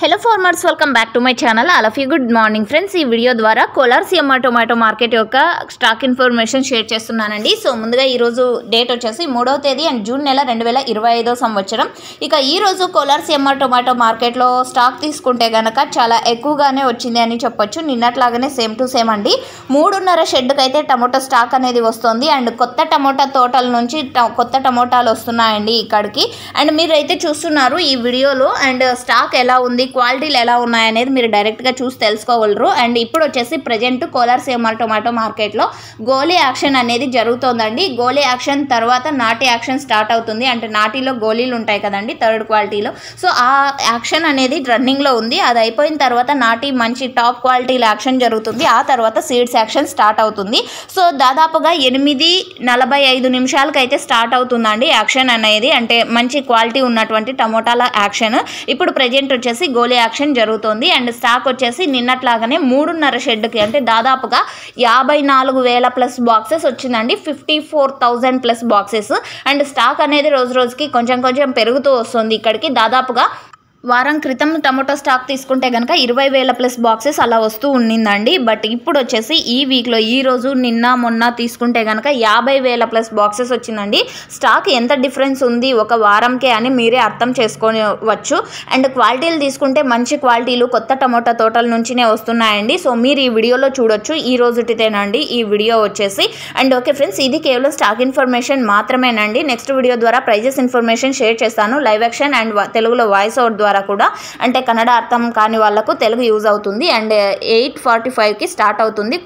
Hello farmers, welcome back to my channel. All of you good morning friends. ఈ video ద్వారా Kolar సీఎంఆ tomato market యొక్క stock information share చేస్తున్నానండి. So ముందుగా ఈరోజు date వచ్చేసి 3వ తేదీ అండ్ జూన్ నెల 2025 సంవత్సరం. ఇక ఈరోజు కోలార్ సీఎంఆ టొమాటో మార్కెట్లో స్టాక్ తీసుకుంటే కనుక చాలా ఎక్కువగానే వచ్చింది అని చెప్పొచ్చు. నిన్నట్లాగానే సేమ్ టు సేమ్ అండి. 3.5 షెడ్కి అయితే టమోటా స్టాక్ అనేది వస్తుంది అండ్ కొత్త టమోటా తోటల నుంచి కొత్త టమోటాలు వస్తున్నాయండి ఇక్కడికి. అండ్ మీరైతే చూస్తున్నారు ఈ వీడియోలో. అండ్ స్టాక్ ఎలా ఉంది, క్వాలిటీలు ఎలా ఉన్నాయనేది మీరు డైరెక్ట్గా చూసి తెలుసుకోగలరు. అండ్ ఇప్పుడు వచ్చేసి ప్రజెంట్ కోలార్ సీఎంఆ టొమాటో మార్కెట్లో గోలీ యాక్షన్ అనేది జరుగుతోందండి. గోలీ యాక్షన్ తర్వాత నాటి యాక్షన్ స్టార్ట్ అవుతుంది. అంటే నాటిలో గోళీలు ఉంటాయి కదండి థర్డ్ క్వాలిటీలో. సో ఆ యాక్షన్ అనేది రన్నింగ్లో ఉంది. అది అయిపోయిన తర్వాత నాటి మంచి టాప్ క్వాలిటీల యాక్షన్ జరుగుతుంది. ఆ తర్వాత సీడ్స్ యాక్షన్ స్టార్ట్ అవుతుంది. సో దాదాపుగా 8:45 నిమిషాలకైతే స్టార్ట్ అవుతుందండి యాక్షన్ అనేది. అంటే మంచి క్వాలిటీ ఉన్నటువంటి టమోటాల యాక్షన్ ఇప్పుడు ప్రజెంట్ వచ్చేసి గోలీ యాక్షన్ జరుగుతుంది. అండ్ స్టాక్ వచ్చేసి నిన్నట్లాగానే 3.5 షెడ్కి అంటే దాదాపుగా 54,000 ప్లస్ బాక్సెస్ వచ్చిందండి. 54,000 ప్లస్ బాక్సెస్. అండ్ స్టాక్ అనేది రోజు రోజుకి కొంచెం పెరుగుతూ వస్తుంది. ఇక్కడికి దాదాపుగా వారం క్రితం టమోటో స్టాక్ తీసుకుంటే కనుక 20,000 ప్లస్ బాక్సెస్ అలా వస్తూ ఉండిందండి. బట్ ఇప్పుడు వచ్చేసి ఈ వీక్లో ఈరోజు నిన్న మొన్న తీసుకుంటే కనుక 50,000 ప్లస్ బాక్సెస్ వచ్చిందండి. స్టాక్ ఎంత డిఫరెన్స్ ఉంది ఒక వారంకే అని మీరే అర్థం చేసుకోవచ్చు. అండ్ క్వాలిటీలు తీసుకుంటే మంచి క్వాలిటీలు కొత్త టమోటా తోటల నుంచినే వస్తున్నాయండి. సో మీరు ఈ వీడియోలో చూడొచ్చు. ఈ రోజుటితేనండి ఈ వీడియో వచ్చేసి. అండ్ ఓకే ఫ్రెండ్స్, ఇది కేవలం స్టాక్ ఇన్ఫర్మేషన్ మాత్రమేనండి. నెక్స్ట్ వీడియో ద్వారా ప్రైజెస్ ఇన్ఫర్మేషన్ షేర్ చేస్తాను. లైవ్ యాక్షన్ అండ్ తెలుగులో వాయిస్ అవుట్ ద్వారా కూడా, అంటే కన్నడ అర్థం కాని వాళ్ళకు తెలుగు యూజ్ అవుతుంది. అండ్ 8:45కి స్టార్ట్ అవుతుంది.